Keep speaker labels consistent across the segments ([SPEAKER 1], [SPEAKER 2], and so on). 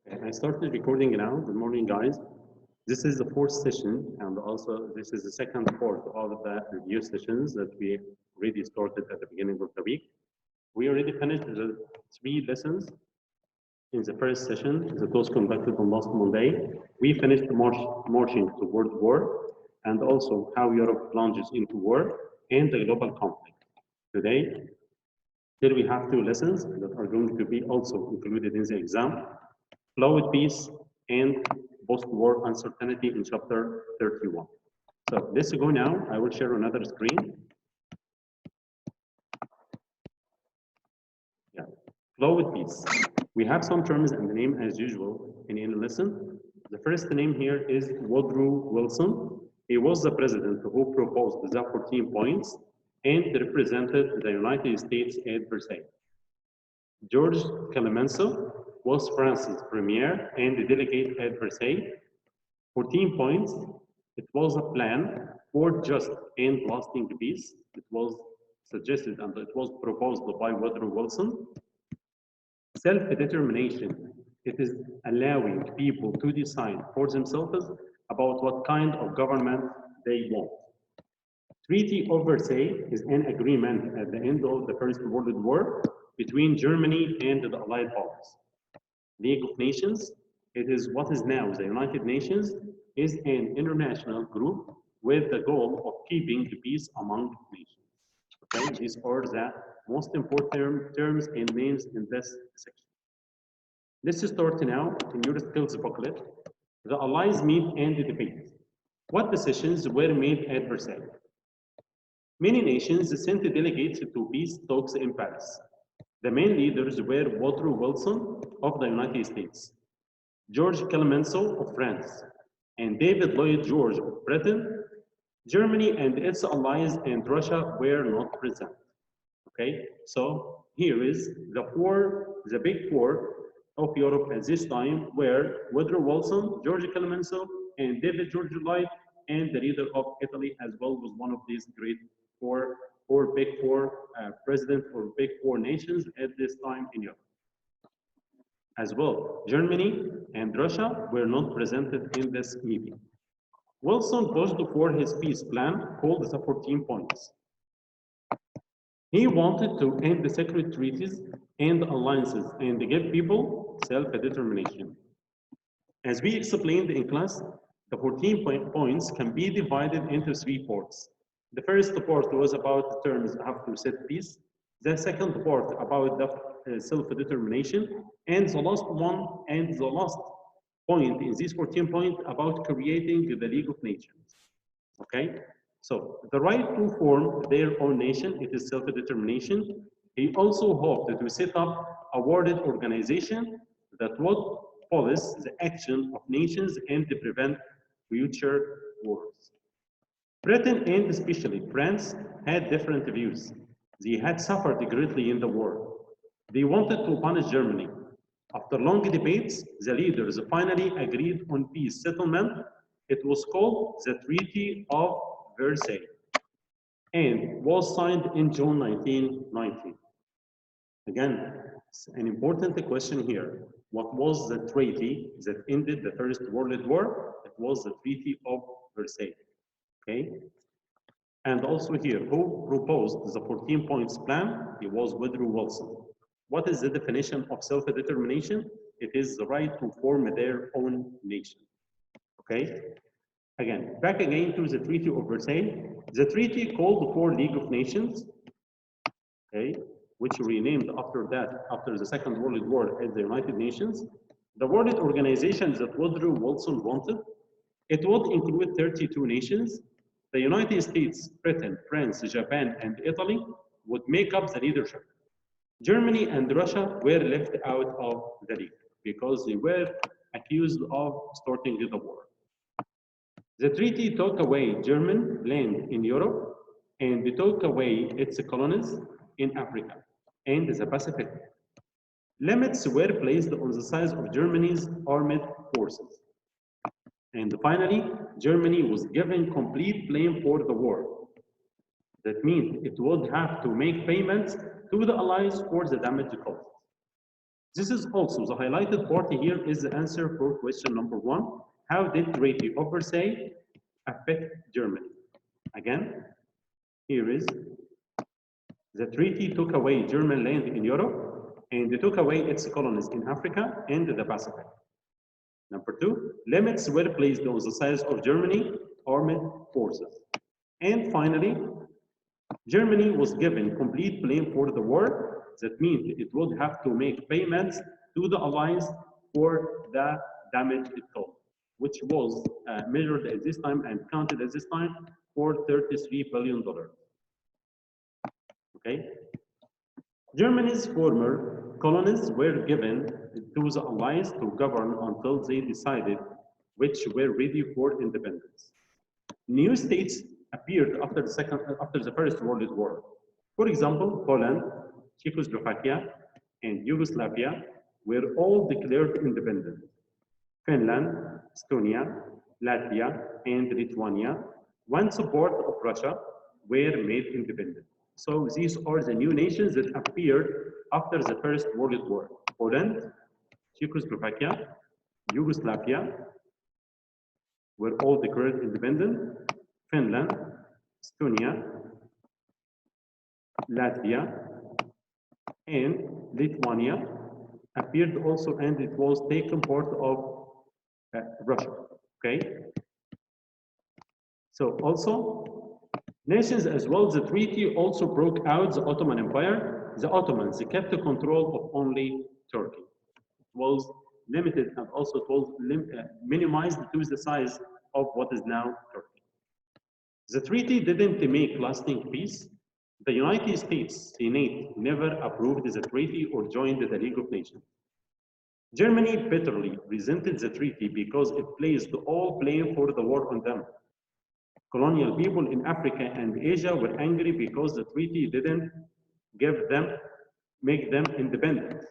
[SPEAKER 1] I started recording now. Good morning, guys. This is the fourth session, and also this is the second part of the review sessions that we already started at the beginning of the week. We already finished the 3 lessons in the first session that was conducted on last Monday. We finished marching toward war, and also how Europe plunges into war and the global conflict. Today, here we have 2 lessons that are going to be also included in the exam. Flawed peace and post-war uncertainty in chapter 31. So let's go now. I will share another screen. Yeah, flawed peace. We have some terms and the name as usual in any lesson. The first name here is Woodrow Wilson. He was the president who proposed the 14 points and represented the United States at Versailles. George Clemenceau was France's premier and the delegate at Versailles. 14 points. It was a plan for just and lasting peace. It was suggested and it was proposed by Woodrow Wilson. Self-determination. It is allowing people to decide for themselves about what kind of government they want. Treaty of Versailles is an agreement at the end of the First World War between Germany and the Allied powers. League of Nations, it is what is now the United Nations, is an international group with the goal of keeping the peace among nations. Okay, these are the most important terms and names in this section. Let's start now in your skills booklet. The Allies meet and debate. What decisions were made at Versailles? Many nations sent delegates to peace talks in Paris. The main leaders were Woodrow Wilson of the United States, George Clemenceau of France, and David Lloyd George of Britain. Germany and its allies and Russia were not present. Okay, so here is the big four of Europe at this time were Woodrow Wilson, George Clemenceau, and David George Lloyd, and the leader of Italy as well was one of these great big four president or big four nations at this time in Europe. As well, Germany and Russia were not presented in this meeting. Wilson pushed for his peace plan called the 14 points. He wanted to end the secret treaties and alliances and give people self-determination. As we explained in class, the 14 points can be divided into 3 parts. The first part was about the terms how to set peace. The second part about the self-determination, and the last one and the last point in this 14 point about creating the League of Nations. Okay, so the right to form their own nation, it is self-determination. He also hoped to set up a world organization that would police the action of nations and to prevent future wars. Britain and especially France had different views. They had suffered greatly in the war. They wanted to punish Germany. After long debates, the leaders finally agreed on peace settlement. It was called the Treaty of Versailles and was signed in June 1919. Again, it's an important question here. What was the treaty that ended the First World War? It was the Treaty of Versailles. Okay, and also here, who proposed the 14 points plan? It was Woodrow Wilson. What is the definition of self-determination? It is the right to form their own nation. Okay, again, back again to the Treaty of Versailles. The treaty called for League of Nations, okay, which renamed after that, after the Second World War as the United Nations. The world organization that Woodrow Wilson wanted, it would include 32 nations. The United States, Britain, France, Japan, and Italy would make up the leadership. Germany and Russia were left out of the league because they were accused of starting the war. The treaty took away German land in Europe and they took away its colonies in Africa and the Pacific. Limits were placed on the size of Germany's armed forces. And finally, Germany was given complete blame for the war. That means it would have to make payments to the Allies for the damage caused. This is also the highlighted part here is the answer for question number 1. How did Treaty of Versailles affect Germany? Again, here is the treaty took away German land in Europe and they took away its colonies in Africa and the Pacific. Number 2, limits were placed on the size of Germany armed forces. And finally, Germany was given complete blame for the war. That means it would have to make payments to the Allies for the damage it caused, which was measured at this time and counted at this time for $33 billion. Okay? Germany's former colonies were given to the Allies to govern until they decided which were ready for independence. New states appeared after the First World War. For example, Poland, Czechoslovakia, and Yugoslavia were all declared independent. Finland, Estonia, Latvia, and Lithuania, one support of Russia, were made independent. So these are the new nations that appeared after the First World War. Poland, Czechoslovakia, Yugoslavia were all declared independent. Finland, Estonia, Latvia, and Lithuania appeared also, and it was taken part of Russia. Okay. So also nations as well. The treaty also broke out the Ottoman Empire. The Ottomans, they kept the control of only Turkey. It was limited and also it was minimized to the size of what is now Turkey. The treaty didn't make lasting peace. The United States Senate never approved the treaty or joined the League of Nations. Germany bitterly resented the treaty because it placed all blame for the war on them. Colonial people in Africa and Asia were angry because the treaty didn't make them independent.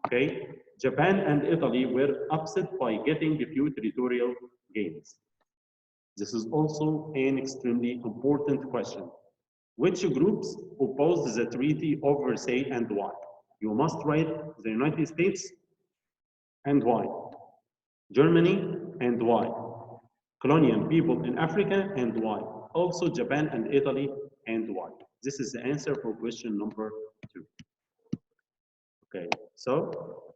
[SPEAKER 1] Okay? Japan and Italy were upset by getting a few territorial gains. This is also an extremely important question. Which groups opposed the Treaty of Versailles and why? You must write the United States and why? Germany and why? Colonial people in Africa and why? Also Japan and Italy and why? This is the answer for question number 2. Okay, so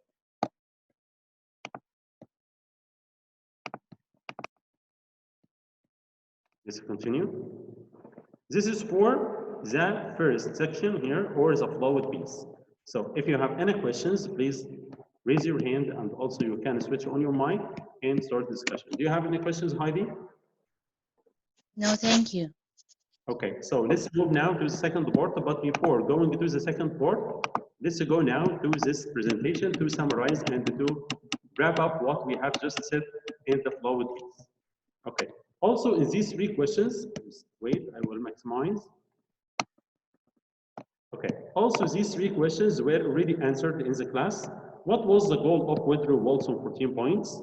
[SPEAKER 1] let's continue. This is for the first section here, or the flowed piece. So if you have any questions, please raise your hand, and also you can switch on your mic and start discussion. Do you have any questions, Heidi?
[SPEAKER 2] No, thank you.
[SPEAKER 1] Okay, so let's move now to the second part, but before going to the second part, let's go now to this presentation to summarize and to wrap up what we have just said in the flowed piece. Okay. Also, in these 3 questions, wait, I will maximize. Okay, also these 3 questions were already answered in the class. What was the goal of Woodrow Wilson 14 points?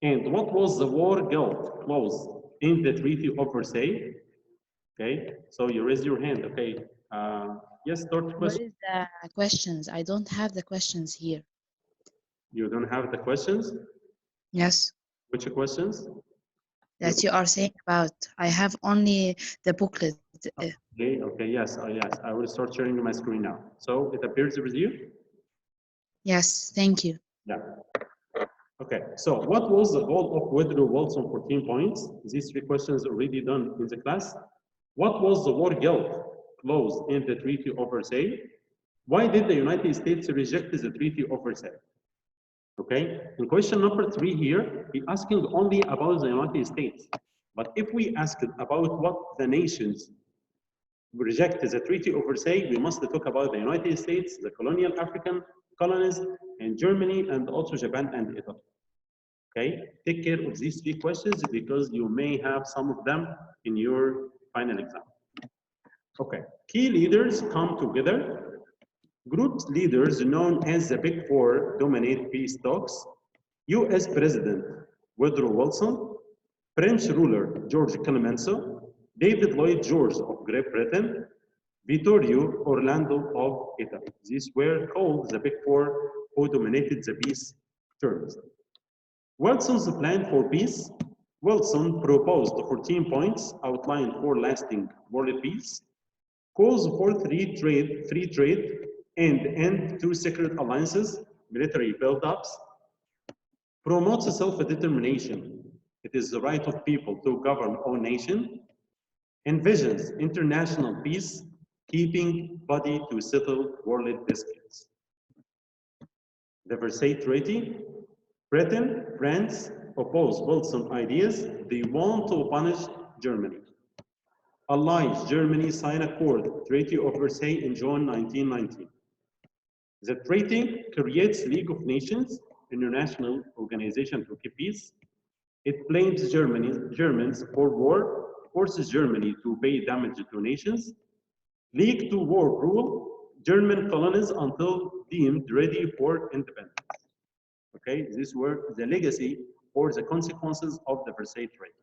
[SPEAKER 1] And what was the war guilt clause in the Treaty of Versailles? Okay, so you raise your hand. Okay, yes, start the question.
[SPEAKER 2] What is the questions? I don't have the questions here.
[SPEAKER 1] You don't have the questions?
[SPEAKER 2] Yes.
[SPEAKER 1] Which questions?
[SPEAKER 2] That you are saying about. I have only the booklet.
[SPEAKER 1] Okay, yes, yes. I will start sharing my screen now. So it appears with you?
[SPEAKER 2] Yes, thank you.
[SPEAKER 1] Yeah. Okay, so what was the goal of Woodrow Wilson 14 points? These 3 questions already done in the class. What was the war guilt clause in the Treaty of Versailles? Why did the United States reject the Treaty of Versailles? Okay, in question number 3 here, we're asking only about the United States. But if we asked about what the nations reject the Treaty of Versailles, we must talk about the United States, the colonial African colonies, and Germany, and also Japan and Italy. Okay, take care of these 3 questions because you may have some of them in your final exam. Okay, key leaders come together. Group leaders known as the Big Four dominate peace talks. US President Woodrow Wilson, French ruler George Clemenceau, David Lloyd George of Great Britain, Vittorio Orlando of Italy. These were called the Big Four who dominated the peace terms. Wilson's plan for peace. Wilson proposed 14 points outlined for lasting world peace, calls for free trade, and end to secret alliances, military buildups, promotes self-determination. It is the right of people to govern own nation, envisions international peace, keeping body to settle world disputes. The Versailles Treaty. Britain, France oppose Wilson ideas. They want to punish Germany. Allies Germany sign accord, Treaty of Versailles in June 1919. The treaty creates League of Nations, international organization to keep peace. It blames Germans for war, forces Germany to pay damage to nations. League to war rule, German colonies until deemed ready for independence. Okay, these were the legacy or the consequences of the Versailles Treaty.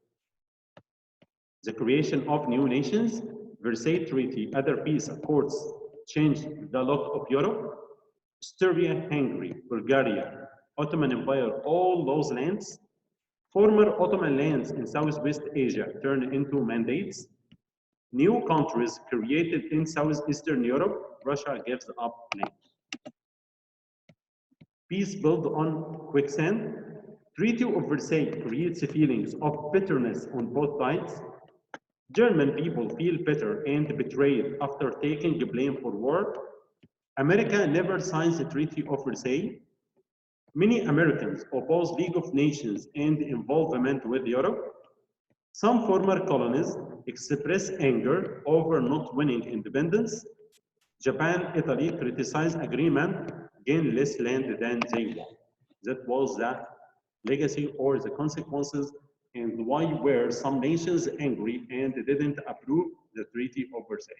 [SPEAKER 1] The creation of new nations, Versailles Treaty, other peace accords changed the look of Europe. Serbia, Hungary, Bulgaria, Ottoman Empire, all those lands, former Ottoman lands in Southwest Asia turned into mandates. New countries created in Southeastern Europe, Russia gives up land. Peace built on quicksand. Treaty of Versailles creates feelings of bitterness on both sides. German people feel bitter and betrayed after taking blame for war. America never signs the Treaty of Versailles. Many Americans oppose League of Nations and involvement with Europe. Some former colonies express anger over not winning independence. Japan, Italy criticize agreement, gain less land than they want. That was the legacy or the consequences, and why were some nations angry and didn't approve the Treaty of Versailles.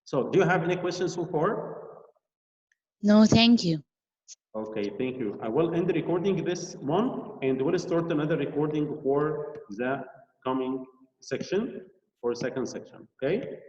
[SPEAKER 1] So do you have any questions so far?
[SPEAKER 2] No, thank you.
[SPEAKER 1] Okay, thank you. I will end recording this one and we'll start another recording for the coming section or second section, okay?